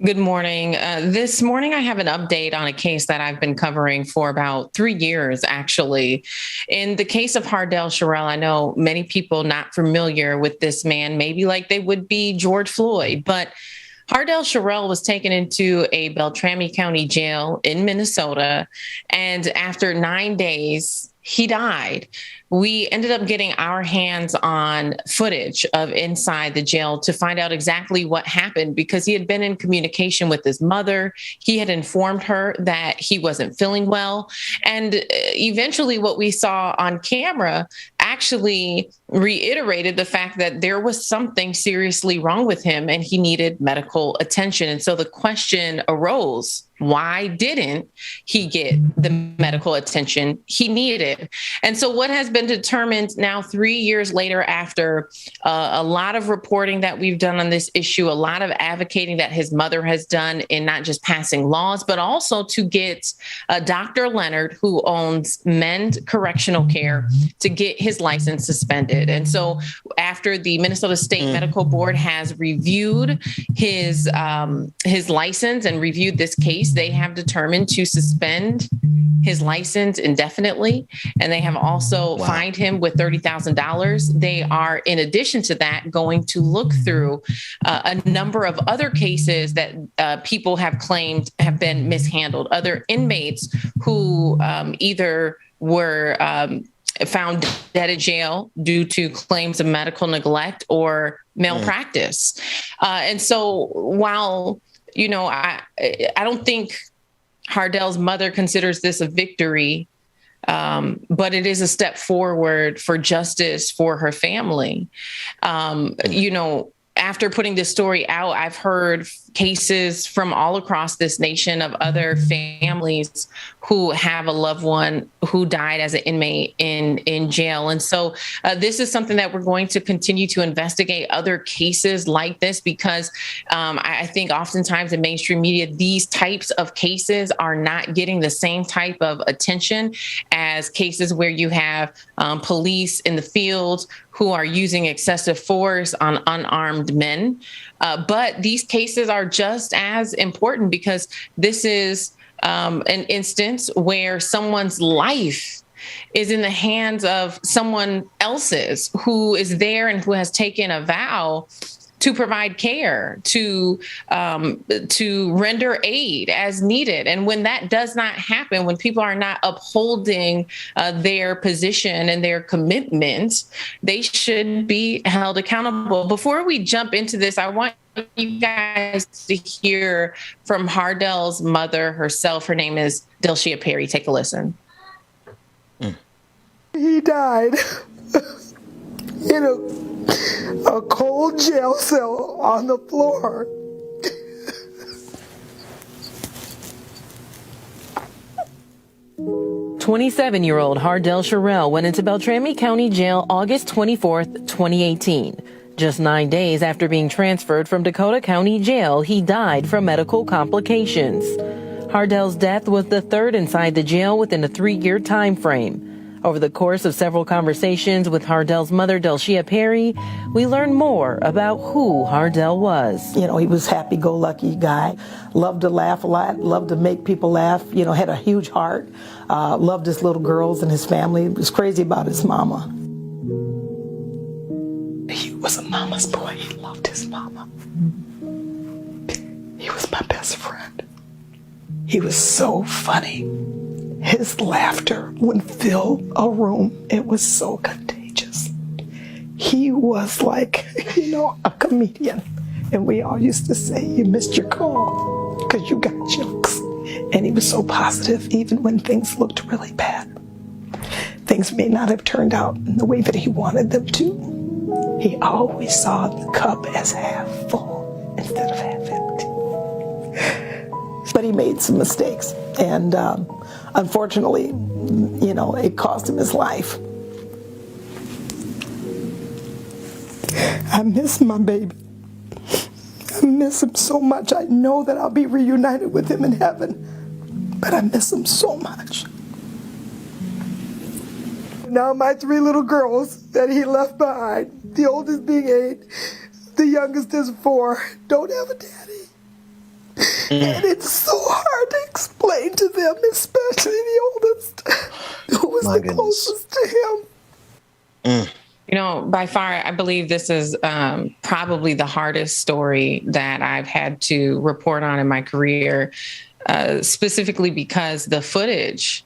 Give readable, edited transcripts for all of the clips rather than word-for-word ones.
Good morning. This morning, I have an update on a case that I've been covering for about 3 years, actually. In the case of Hardell Sherrell, I know many people not familiar with this man, maybe like they would be George Floyd, but Hardell Sherrell was taken into a Beltrami County jail in Minnesota, and after 9 days, he died. We ended up getting our hands on footage of inside the jail to find out exactly what happened because he had been in communication with his mother. He had informed her that he wasn't feeling well. And eventually, what we saw on camera actually reiterated the fact that there was something seriously wrong with him and he needed medical attention. And so the question arose, why didn't he get the medical attention he needed? And so what has been determined now 3 years later, after a lot of reporting that we've done on this issue, a lot of advocating that his mother has done in not just passing laws, but also to get Dr. Leonard, who owns Mend Correctional Care, to get his license suspended. And so after the Minnesota State Medical Board has reviewed his license and reviewed this case, they have determined to suspend his license indefinitely, and they have also fined him with $30,000. They are, in addition to that, going to look through a number of other cases that people have claimed have been mishandled, other inmates who either were found dead in jail due to claims of medical neglect or malpractice. And so while, I don't think Hardell's mother considers this a victory, but it is a step forward for justice for her family. After putting this story out, I've heard cases from all across this nation of other families who have a loved one who died as an inmate in jail. And so this is something that we're going to continue to investigate, other cases like this, because I think oftentimes in mainstream media, these types of cases are not getting the same type of attention as cases where you have police in the field who are using excessive force on unarmed men. But these cases are just as important because this is an instance where someone's life is in the hands of someone else's who is there and who has taken a vow to provide care, to render aid as needed. And when that does not happen, when people are not upholding their position and their commitment, they should be held accountable. Before we jump into this, I want you guys to hear from Hardell's mother herself. Her name is Delshia Perry. Take a listen. He died in a cold jail cell on the floor. 27-year-old Hardell Sherrell went into Beltrami County Jail August 24th, 2018. Just 9 days after being transferred from Dakota County Jail, he died from medical complications. Hardell's death was the third inside the jail within a 3-year time frame. Over the course of several conversations with Hardell's mother, Delshia Perry, we learned more about who Hardell was. He was a happy-go-lucky guy, loved to laugh a lot, loved to make people laugh, had a huge heart, loved his little girls and his family, was crazy about his mama. He was a mama's boy. He loved his mama. He was my best friend. He was so funny. His laughter would fill a room. It was so contagious. He was like, a comedian. And we all used to say, you missed your call because you got jokes. And he was so positive, even when things looked really bad. Things may not have turned out in the way that he wanted them to. He always saw the cup as half full instead of half empty. But he made some mistakes. And unfortunately, it cost him his life. I miss my baby. I miss him so much. I know that I'll be reunited with him in heaven, but I miss him so much. Now my 3 little girls that he left behind, the oldest being 8, the youngest is 4, don't have a daddy. And it's so hard to explain to them, especially the oldest, who was the closest to him. You know, by far, I believe this is probably the hardest story that I've had to report on in my career, specifically because the footage,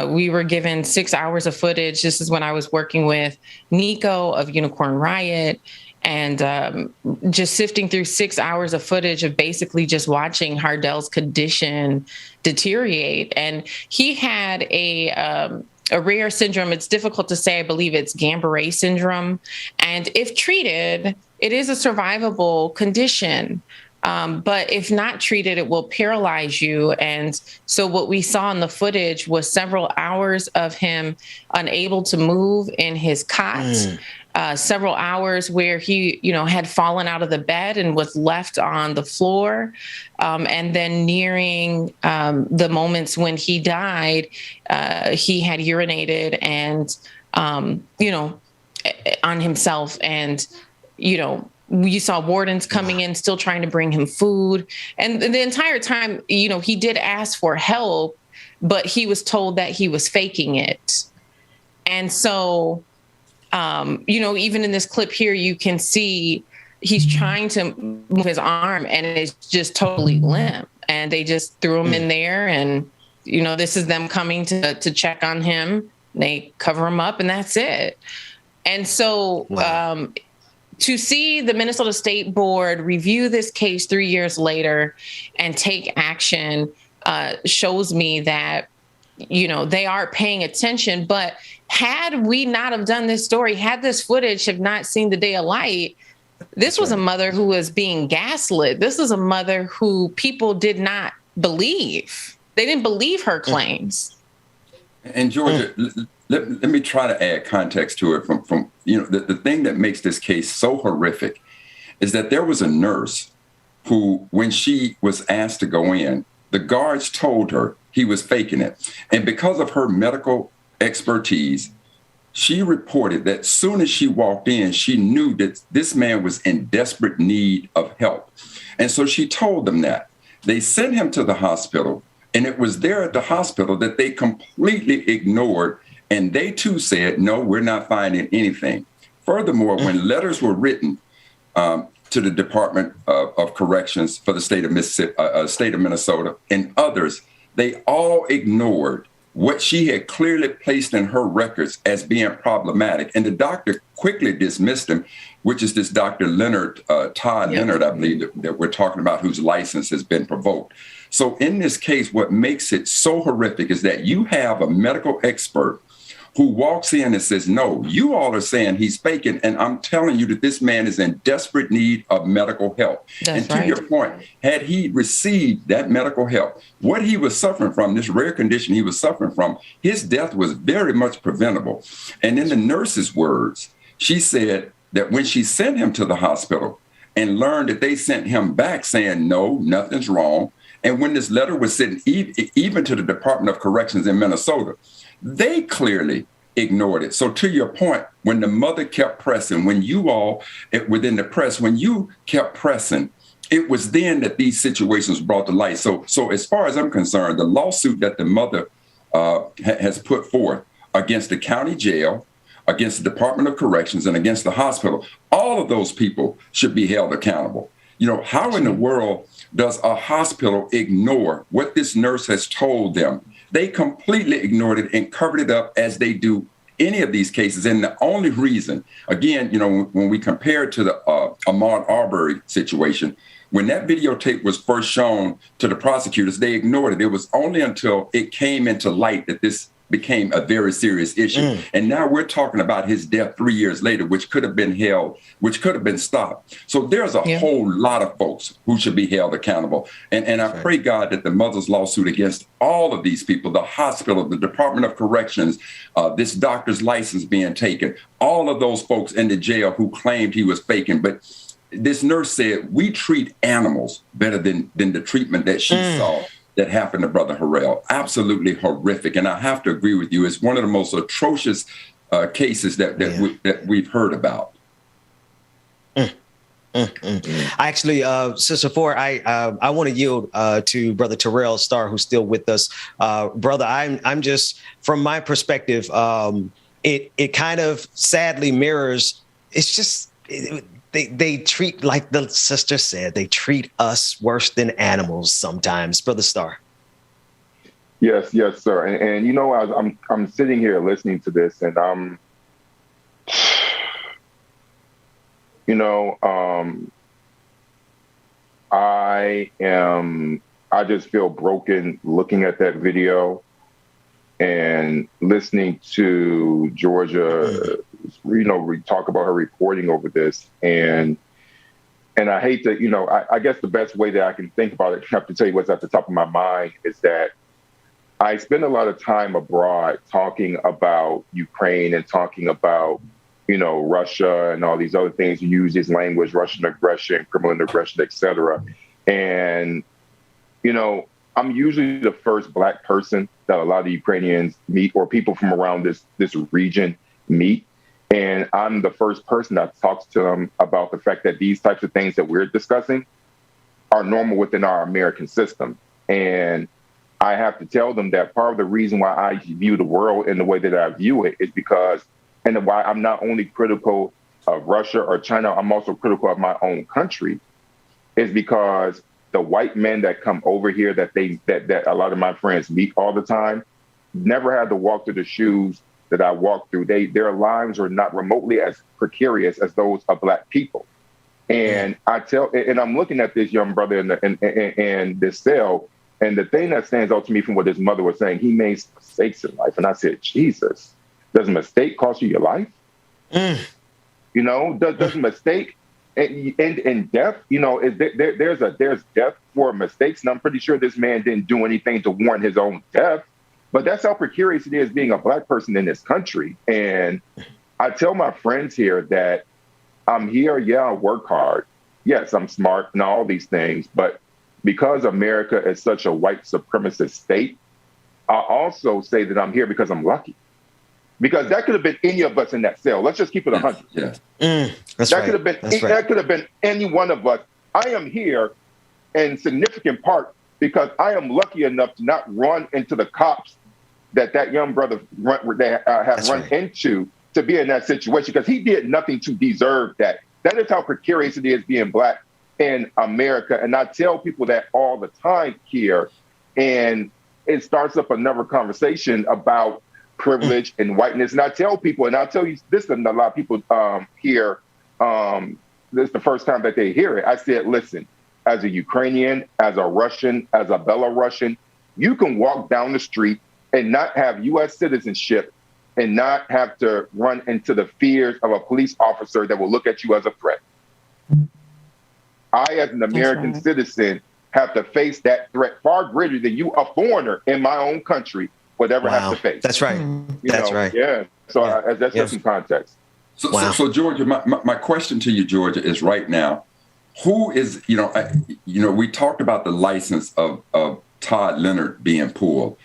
we were given 6 hours of footage. This is when I was working with Nico of Unicorn Riot, and just sifting through 6 hours of footage of basically just watching Hardell's condition deteriorate. And he had a rare syndrome. It's difficult to say. I believe it's Guillain-Barré syndrome. And if treated, it is a survivable condition. But if not treated, it will paralyze you. And so what we saw in the footage was several hours of him unable to move in his cot. Several hours where he, had fallen out of the bed and was left on the floor. And then nearing the moments when he died, he had urinated and, on himself. And, you saw wardens coming in, still trying to bring him food. And the entire time, he did ask for help, but he was told that he was faking it. And so, even in this clip here, you can see he's trying to move his arm and it's just totally limp. And they just threw him in there. And, this is them coming to check on him. They cover him up and that's it. And so to see the Minnesota State Board review this case 3 years later and take action shows me that, they are paying attention. But had we not have done this story, had this footage have not seen the day of light, this was a mother who was being gaslit. This is a mother who people did not believe. They didn't believe her claims. And Georgia, let me try to add context to it from the thing that makes this case so horrific is that there was a nurse who, when she was asked to go in, the guards told her he was faking it. And because of her medical expertise, she reported that as soon as she walked in, she knew that this man was in desperate need of help. And so she told them that. They sent him to the hospital, and it was there at the hospital that they completely ignored. And they too said, no, we're not finding anything. Furthermore, when letters were written to the Department of Corrections for the state of Mississippi, state of Minnesota, and others, they all ignored what she had clearly placed in her records as being problematic. And the doctor quickly dismissed him, which is this Dr. Leonard, Todd Leonard, I believe, that we're talking about, whose license has been revoked. So in this case, what makes it so horrific is that you have a medical expert who walks in and says, no, you all are saying he's faking, and I'm telling you that this man is in desperate need of medical help. That's and to your point, had he received that medical help, what he was suffering from, this rare condition he was suffering from, his death was very much preventable. And in the nurse's words, she said that when she sent him to the hospital and learned that they sent him back saying, no, nothing's wrong, and when this letter was sent even to the Department of Corrections in Minnesota, they clearly ignored it. So to your point, when the mother kept pressing, when you all within the press, when you kept pressing, it was then that these situations brought to light. So as far as I'm concerned, the lawsuit that the mother has put forth against the county jail, against the Department of Corrections, and against the hospital, all of those people should be held accountable. How in the world does a hospital ignore what this nurse has told them? They completely ignored it and covered it up as they do any of these cases. And the only reason, again, when we compare it to the Ahmaud Arbery situation, when that videotape was first shown to the prosecutors, they ignored it. It was only until it came into light that this became a very serious issue. And now we're talking about his death 3 years later, which could have been held, which could have been stopped. So there's a whole lot of folks who should be held accountable. And I pray, God, that the mother's lawsuit against all of these people, the hospital, the Department of Corrections, this doctor's license being taken, all of those folks in the jail who claimed he was faking. But this nurse said, we treat animals better than the treatment that she saw that happened to Brother Harrell. Absolutely horrific. And I have to agree with you. It's one of the most atrocious cases that we've heard about. Actually, Sister Ford, I want to yield to Brother Terrell Starr, who's still with us. Brother, I'm just, from my perspective, it kind of sadly mirrors. It's just they treat, like the sister said, they treat us worse than animals sometimes. Brother Starr. Yes, sir. And you know, I'm sitting here listening to this, and I just feel broken looking at that video and listening to Georgia, talk about her reporting over this. And I hate to, I guess the best way that I can think about it, I have to tell you what's at the top of my mind, is that I spend a lot of time abroad talking about Ukraine and talking about, Russia and all these other things. You use this language, Russian aggression, criminal aggression, et cetera. And, I'm usually the first Black person that a lot of the Ukrainians meet, or people from around this region meet. And I'm the first person that talks to them about the fact that these types of things that we're discussing are normal within our American system. And I have to tell them that part of the reason why I view the world in the way that I view it is because, and why I'm not only critical of Russia or China, I'm also critical of my own country, is because the white men that come over here that a lot of my friends meet all the time never had to walk through the shoes that I walked through. Their lives are not remotely as precarious as those of Black people. And I'm looking at this young brother in this cell, and the thing that stands out to me from what his mother was saying, he made mistakes in life. And I said, Jesus, does a mistake cost you your life? Does a mistake end in death? There's death for mistakes. And I'm pretty sure this man didn't do anything to warrant his own death. But that's how precarious it is being a Black person in this country. And I tell my friends here that I'm here, I work hard. Yes, I'm smart and all these things. But because America is such a white supremacist state, I also say that I'm here because I'm lucky. Because that could have been any of us in that cell. Let's just keep it 100. That could have been any one of us. I am here in significant part because I am lucky enough to not run into the cops that young brother run into, to be in that situation, because he did nothing to deserve that. That is how precarious it is being Black in America. And I tell people that all the time here, and it starts up another conversation about privilege and whiteness. And I tell people, and I'll tell you this, and a lot of people here, this is the first time that they hear it. I said, listen, as a Ukrainian, as a Russian, as a Belarusian, you can walk down the street and not have U.S. citizenship and not have to run into the fears of a police officer that will look at you as a threat. I, as an American citizen, have to face that threat far greater than you, a foreigner in my own country, would ever have to face. That's right. Right. Yeah. So that's just some context. So Georgia, my question to you, Georgia, is right now, who is, we talked about the license of Todd Leonard being pulled.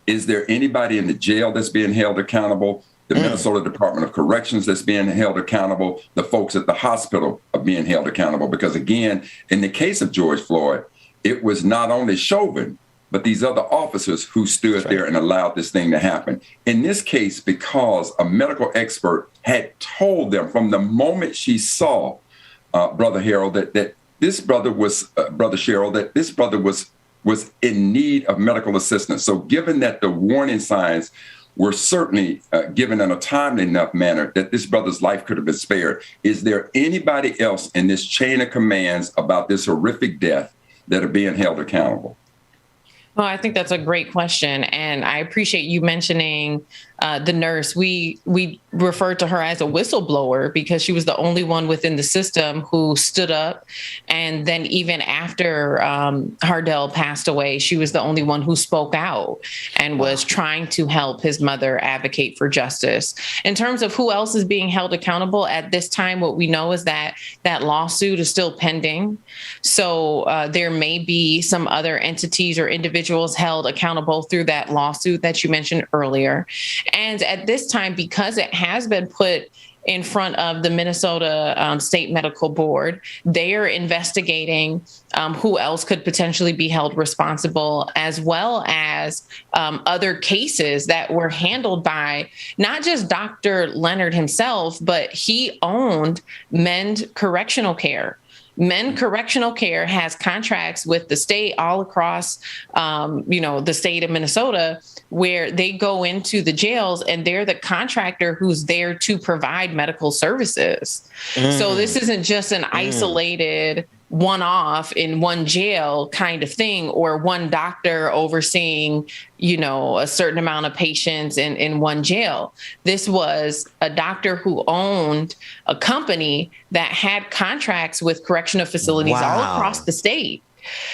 Is there anybody in the jail that's being held accountable? The Minnesota Department of Corrections that's being held accountable? The folks at the hospital are being held accountable? Because again, in the case of George Floyd, it was not only Chauvin, but these other officers who stood there and allowed this thing to happen. In this case, because a medical expert had told them from the moment she saw Brother Harold that this brother was, Brother Cheryl, that this brother was in need of medical assistance. So given that the warning signs were certainly given in a timely enough manner that this brother's life could have been spared, is there anybody else in this chain of commands about this horrific death that are being held accountable? Well, I think that's a great question. And I appreciate you mentioning the nurse. We referred to her as a whistleblower because she was the only one within the system who stood up. And then even after Hardell passed away, she was the only one who spoke out and was trying to help his mother advocate for justice. In terms of who else is being held accountable at this time, what we know is that that lawsuit is still pending. So there may be some other entities or individuals held accountable through that lawsuit that you mentioned earlier. And at this time, because it has been put in front of the Minnesota State Medical Board. They are investigating who else could potentially be held responsible, as well as other cases that were handled by not just Dr. Leonard himself, but he owned Mend Correctional Care. Mend Correctional Care has contracts with the state all across, the state of Minnesota, where they go into the jails and they're the contractor who's there to provide medical services. So this isn't just an isolated one-off in one jail kind of thing, or one doctor overseeing, a certain amount of patients in one jail. This was a doctor who owned a company that had contracts with correctional facilities all across the state.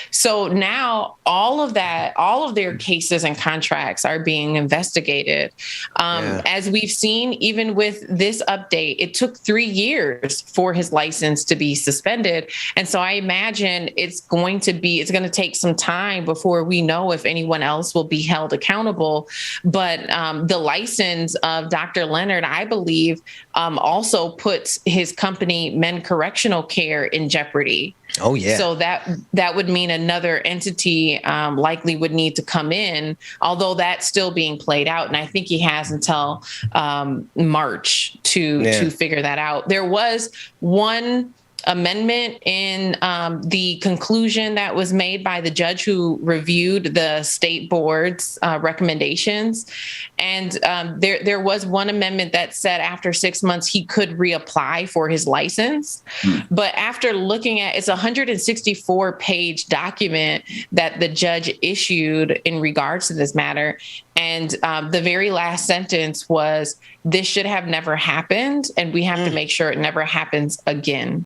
So now all of their cases and contracts are being investigated. As we've seen, even with this update, it took 3 years for his license to be suspended. And so I imagine it's going to take some time before we know if anyone else will be held accountable. But the license of Dr. Leonard, I believe, also puts his company, Mend Correctional Care, in jeopardy. Oh, yeah. So that would mean another entity likely would need to come in, although that's still being played out. And I think he has until March to figure that out. There was one amendment in the conclusion that was made by the judge who reviewed the state board's recommendations. And there was one amendment that said after 6 months, he could reapply for his license. But after looking at, it's a 164-page document that the judge issued in regards to this matter. And the very last sentence was, this should have never happened, and we have to make sure it never happens again.